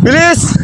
Bilis!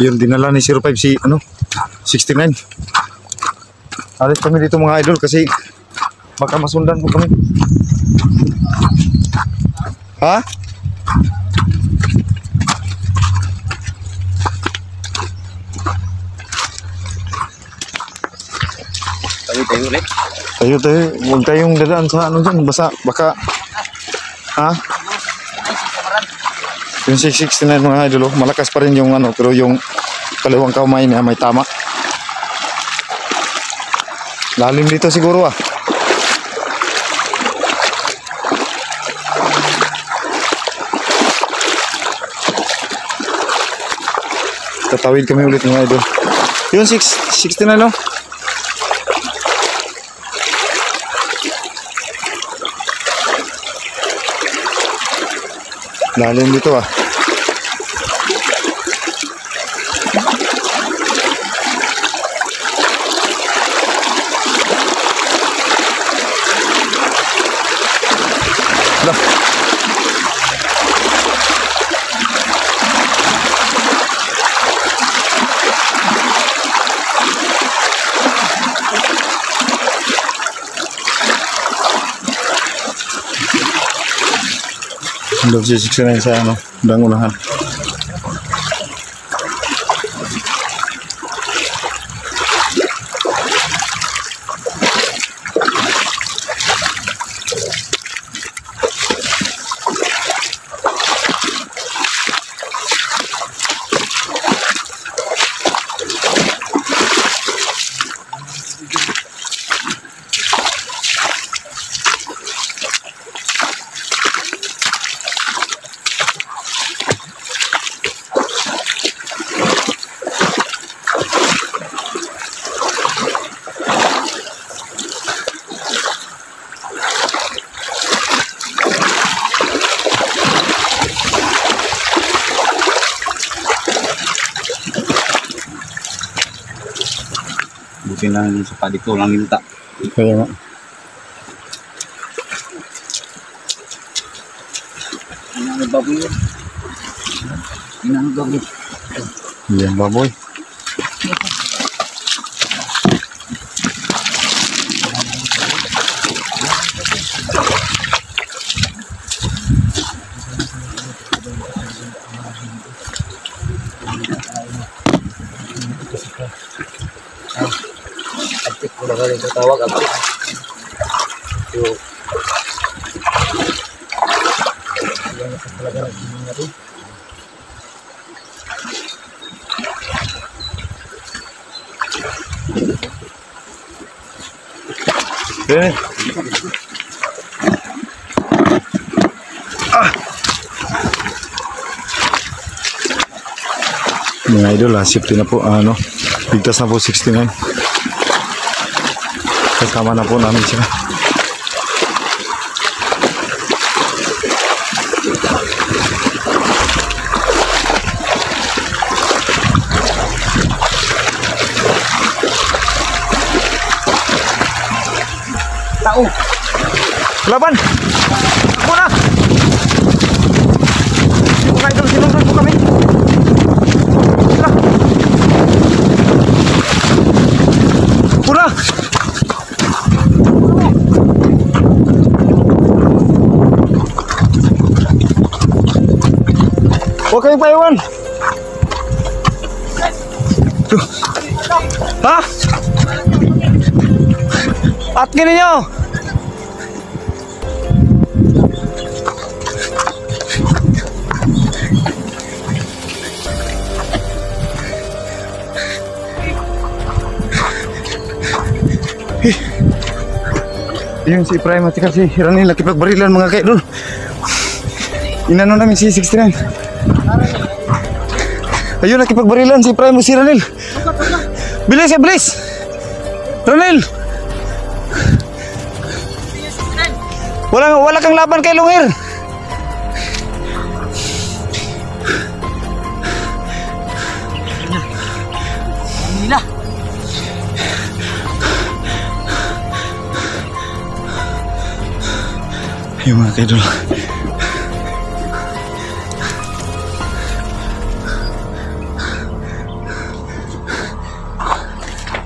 Yun, dinala ni 05 si 69. Alis kami dito mga idol kasi baka masundan po kami. Ha? Tayo ulit. Tayo. Huwag tayong dadaan sa dyan. Basa, baka. Ha? Yung 669 mga idol, malakas pa rin yung pero yung kaliwang kamay niya may tama. Lalim dito siguro Tatawid kami ulit mga idol. Yung 669 Lalim dito Hindi si 69 sa dangunahan. Buti lang sa padik ko lang minta. Kaya nga. Inang baboy. Inang baboy. Yan baboy. Apik ko na rin tawag apik. Mga idol safety na po ligtas na po 69. Kasama na po namin siya. Tao. Laban! Ako na! Mga idol, sinundan po kami. Pura! Huwag kayong paiwan! Ha? Atkin ninyo! Yun si Prime at si Ranil nakipagbarilan mga kaidol. Inano namin si 69. Ayun nakipagbarilan si Prime at si Ranil. Bilis bilis! Ranil! Wala kang laban kay Lungir. Yung mga kaidol.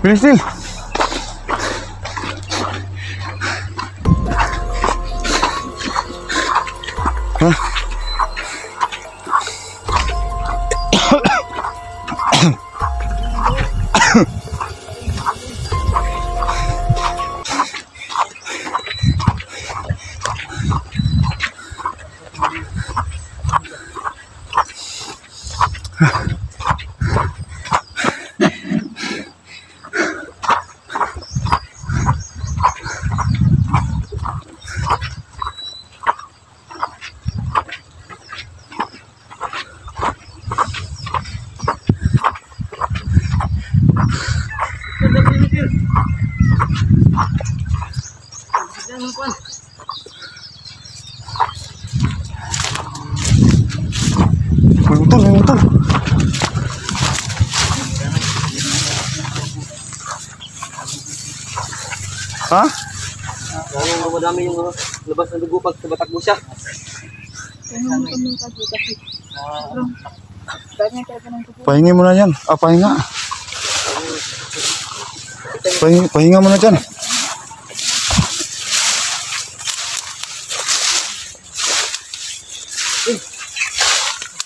Bilis din. Hah? May motor. Ha? Madami yung labas ng dugo pag tumatakbo siya. Pahingi mo na yan. Pahinga. Pahinga mo na dyan.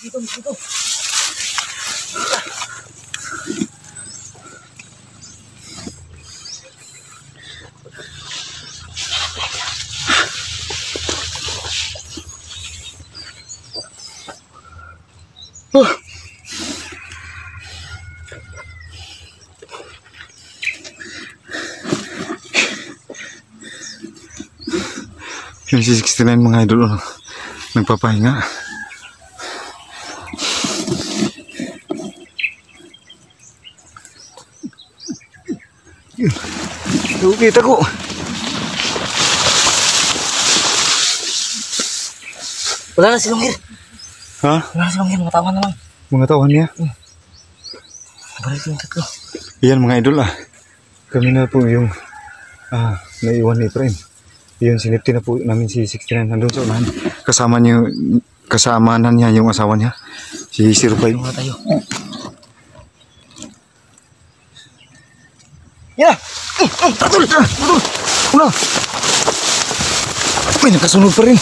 Dito. Yung si 69 mga idol nagpapahinga. Kita ko. Wala na si Longgir. Ha? Wala na si Longgir, mga tawan na lang. Mga tawan niya? Balik yung tatlo. Iyan mga idol kami na po yung naiwan ni Prime. Yun sinipti na po namin si 69 nandun sa unahan. Kasama niya yung asawa niya. Si 05. Mga tayo. Yan! Tatol! Una! May nakasunod pa rin.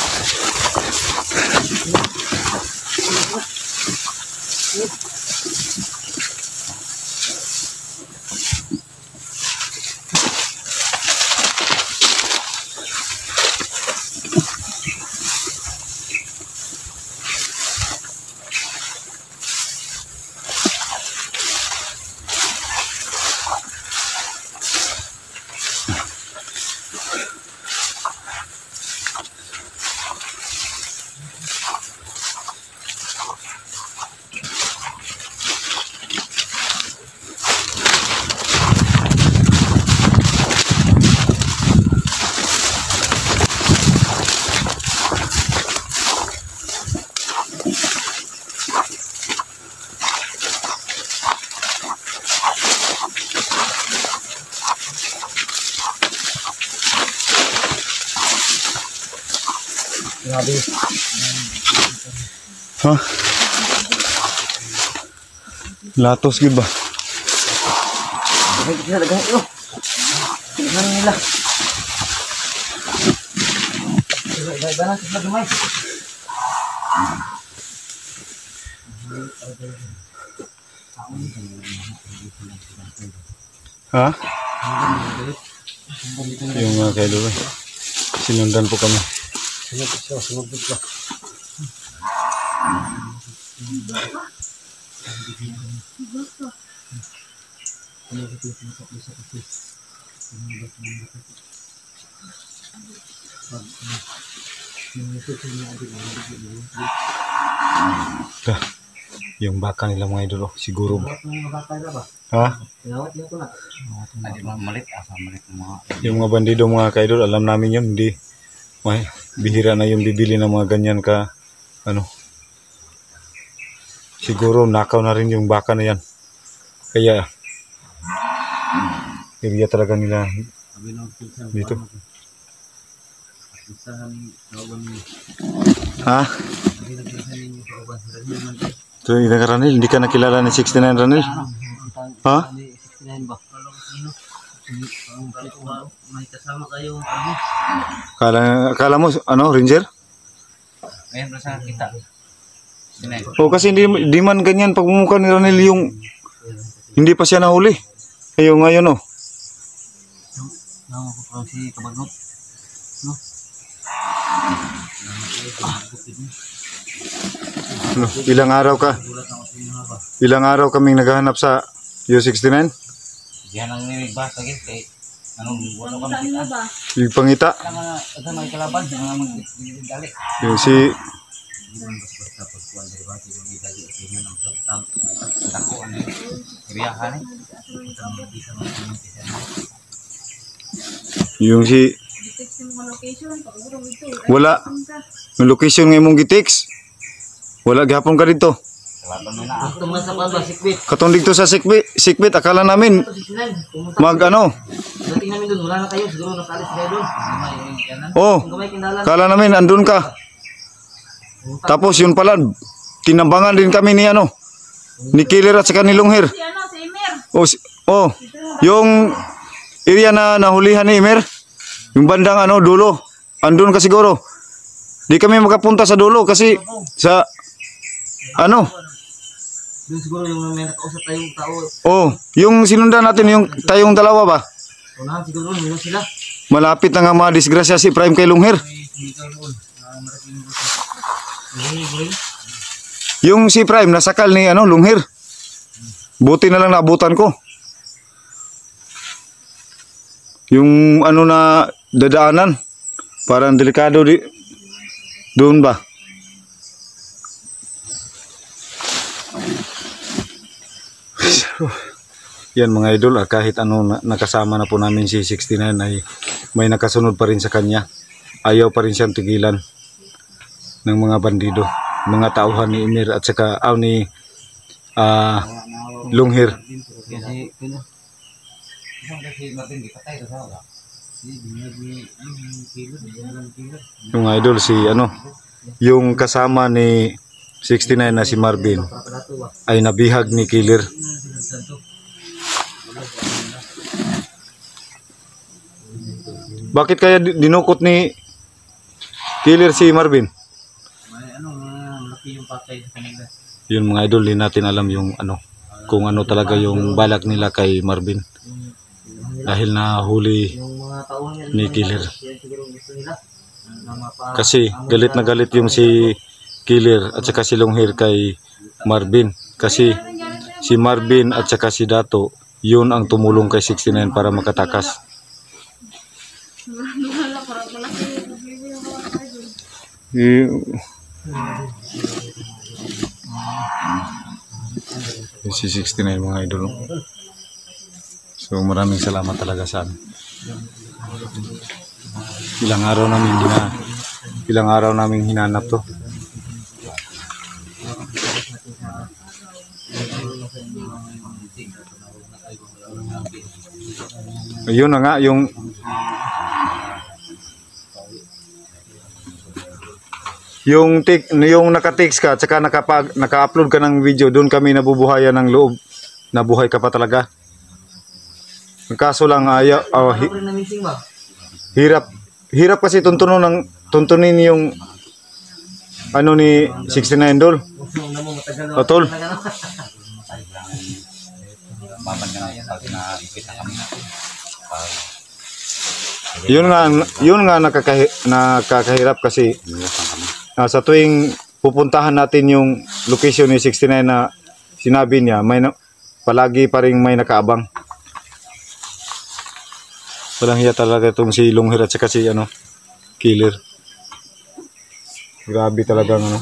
Grabe. Ha? Latos gid ba? Dagay kita dagay ito. Tingnan nila. Dagay ba na sila gamay? Ha? Yung mga kaidol sinundan po kami. Sunod siya. Yung baka nila mga idol siguro. Ha? Yung mga bandido mga kaidol, alam namin yun, hindi bihira na yung bibili ng mga ganyan ka siguro nakaw na rin yung baka na yan, kaya area talaga nila dito. Ha? So, Ranil, hindi ka nakilala ni 69 Ranil? Ha? May kasama kayo. Kala mo, ano, Ranger? Ngayon na sa kita. O kasi hindi man ganyan pagmumukha ni Ranil yung hindi pa siya nahuli. Ayun ngayon oh. Ako si Kabagot. No? Ano, ilang araw kaming naghahanap sa U69? Diyan ang niligbas lagi kay anong wala ka makita. Yung pangita. Ada may kalaban mga magdali. Yung si yung si wala yung location nga mong gitext wala gihapon ka dito katong dito sa sikbit akala namin mag ano oh akala namin andun ka tapos yun pala tinambangan din kami ni ano ni Killer at saka ni Lunghir oh yung area na nahulihan ni Imer yung bandang ano dulo andun ka siguro di kami makapunta sa dulo kasi sa ano doon siguro yung may nakausap tayong tao. Oh, yung sinundan natin yung tayong dalawa ba? Unahan siguro yun sila. Malapit na nga madisgrasya si Prime kay Lunghir. Yung si Prime nasakal ni ano Lunghir. Buti na lang naabutan ko. Yung ano na dadaanan parang delikado di doon ba? Yan mga idol, kahit ano nakasama na po namin si 69 ay may nakasunod pa rin sa kanya. Ayaw pa rin siyang tigilan ng mga bandido, mga tauhan ni Emir at saka ni Lunghir. Yung idol si ano, yung kasama ni 69 na si Marvin ay nabihag ni Killer. Bakit kaya dinukot ni Killer si Marvin? Yun mga idol, hindi natin alam yung ano, kung ano talaga yung balak nila kay Marvin. Dahil nahuli ni Killer. Kasi galit na galit yung si Killer at saka si Lunghir kay Marvin. Kasi si Marvin at saka si Dato, yun ang tumulong kay 69 para makatakas. Si 69 mga idol. So maraming salamat talaga sa amin. Ilang araw namin hinanap to. Ayun na nga yung naka-text ka at saka naka-upload ka ng video, doon kami nabubuhayan ng loob. Nabuhay ka pa talaga. Ang kaso lang hirap kasi tuntunin yung ano ni 69 Dol. Tol. Yun nga nakakahirap kasi sa tuwing pupuntahan natin yung location ni 69 na sinabi niya, palagi pa rin may nakaabang. Walang hiya talaga itong si Lunghir at saka si ano, Killer. Grabe talaga ano.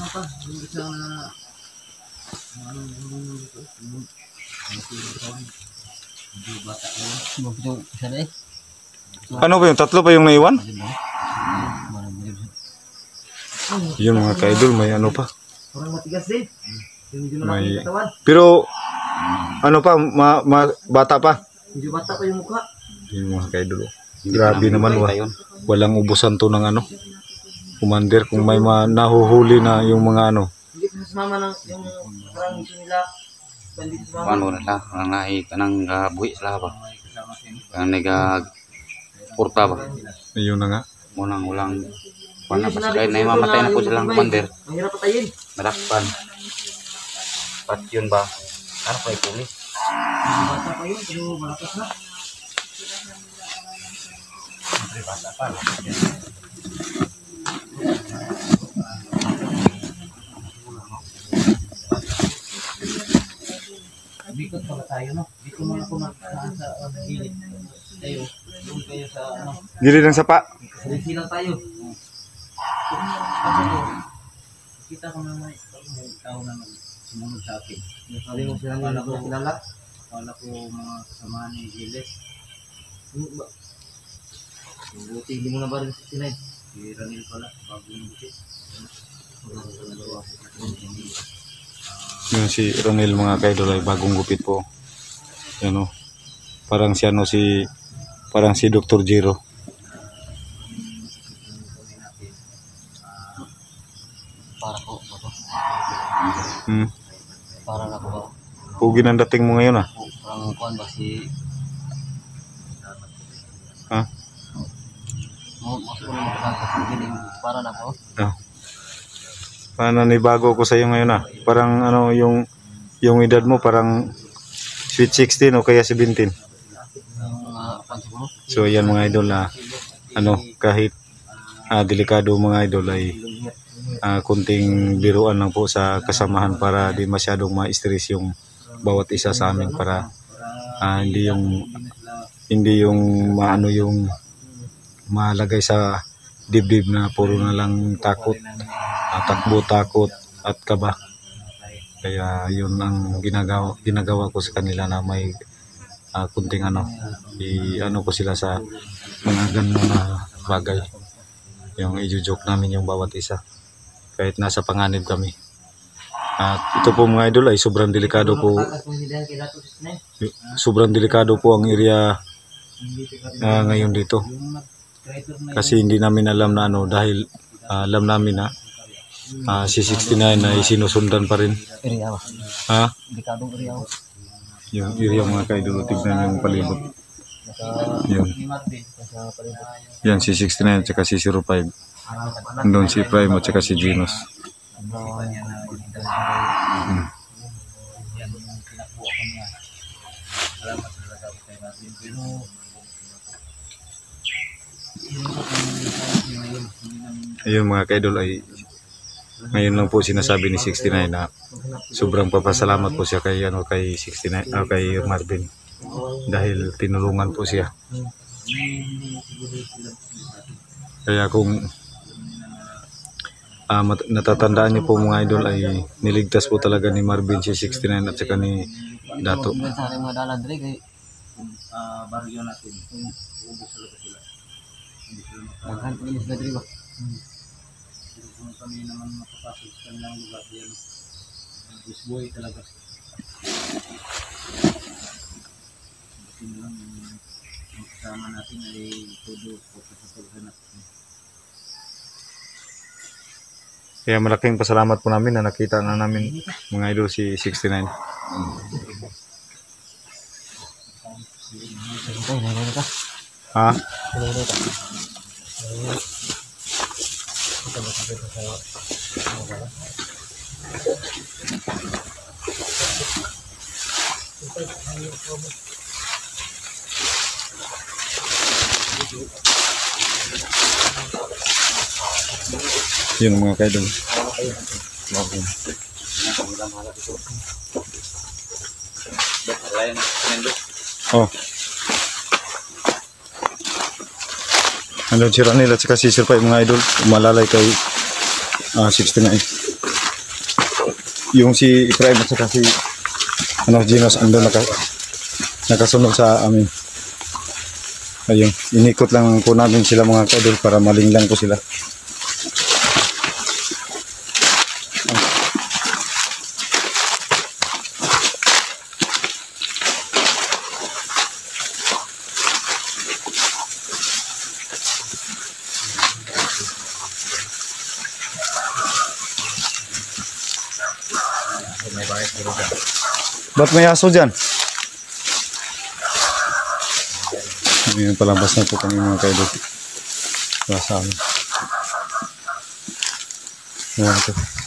Ano ba yung tatlo pa yung naiwan? Yun mga ka-idol, may ano pa. Pero ano pa, bata pa. Medyo bata pa yung mukha. Yun mga ka-idol. Grabe naman, walang ubusan to ng ano. Commander, kung may nahuhuli na yung mga ano. Hindi ko sumama ng yung parang mission nila. Bandit sumama. Ano na lang, ang naik kanang buhi sila ba? Ang nega porta ba? Ayun na nga. Munang ulang wala pa sila na mamatay na po silang commander. Ang hirap patayin. Madakpan. Pat yun ba? Ano pa pulis? Bata pa yun, pero malakas na. Basta pa. Bikot pala tayo, no? Dito muna po sa gilid. Tayo, doon kayo sa ano. Gilid ng sapa. Salisi lang tayo. Kasi ko, kita ko na may tao na sumunod sa akin. Sabi mo sila nila ko kilala. Kala ko mga kasamahan ni Giles. Buti hindi mo na ba rin sa sila eh. Si Ranil pala, bagong buti. Yung si Ronel mga kaidol ay bagong gupit po. Yan o. Parang si ano parang si Dr. Jiro. Para ko, ito. Para na ko ba? Pugin ang dating mo ngayon ah. Parang kuhan ba si... Ha? Mas ko na magkakagiling para na ko. Ah. Paano bago ko sa iyo ngayon ah. Parang ano yung edad mo parang sweet 16 o kaya 17. So yan mga idol na ano kahit delikado mga idol ay kunting biruan lang po sa kasamahan para di masyadong ma-stress yung bawat isa sa amin para hindi yung maano yung malagay sa dibdib na puro na lang takot, takot at kaba. Kaya yun ang ginagawa ko sa kanila na may kunting ano ko sila sa mga ganun na bagay. Yung i-joke namin yung bawat isa kahit nasa panganib kami. At ito po mga idol ay sobrang delikado po. Sobrang delikado po ang area ngayon dito. Kasi hindi namin alam na ano dahil alam namin na si 69 ay sinusundan pa rin. Area ba? Ha? Delikadong area ba? Yung area mga kaidol, tignan yung palibot. Yun. Yan si 69 at saka si 05. Doon si Prime at saka si Genos. Ayun mga kaidol ay ngayon lang po sinasabi ni 69 na sobrang papasalamat po siya kay kay 69 kay Marvin dahil tinulungan po siya. Kaya kung natatandaan niyo po mga idol ay niligtas po talaga ni Marvin si 69 at saka ni Dato. Mga dalan dre kay Baryo natin. Ubos talaga sila. Hindi sila daghan ko ni dre ba? Kung kami naman makapasok sa kanilang lugar yan. Busboy talaga. Buti na lang yung kasama natin ay todo pagkakasaghan natin. Kaya malaking pasalamat po namin na nakita na namin mga idol si 69. Ha? Yun mga kaidol. Oh. Andun si Ranil at saka si Sir Pai mga idol. Umalalay kay 69. Yung si Prime at saka si Genos andun nakasunod sa amin. Ayun, inikot lang po namin sila mga kaidol para malinglang po sila. May bahay siguro dyan. Ba't may aso dyan? Ngayon palabas na po kami mga kaidol. Sa amin. Ayan ito.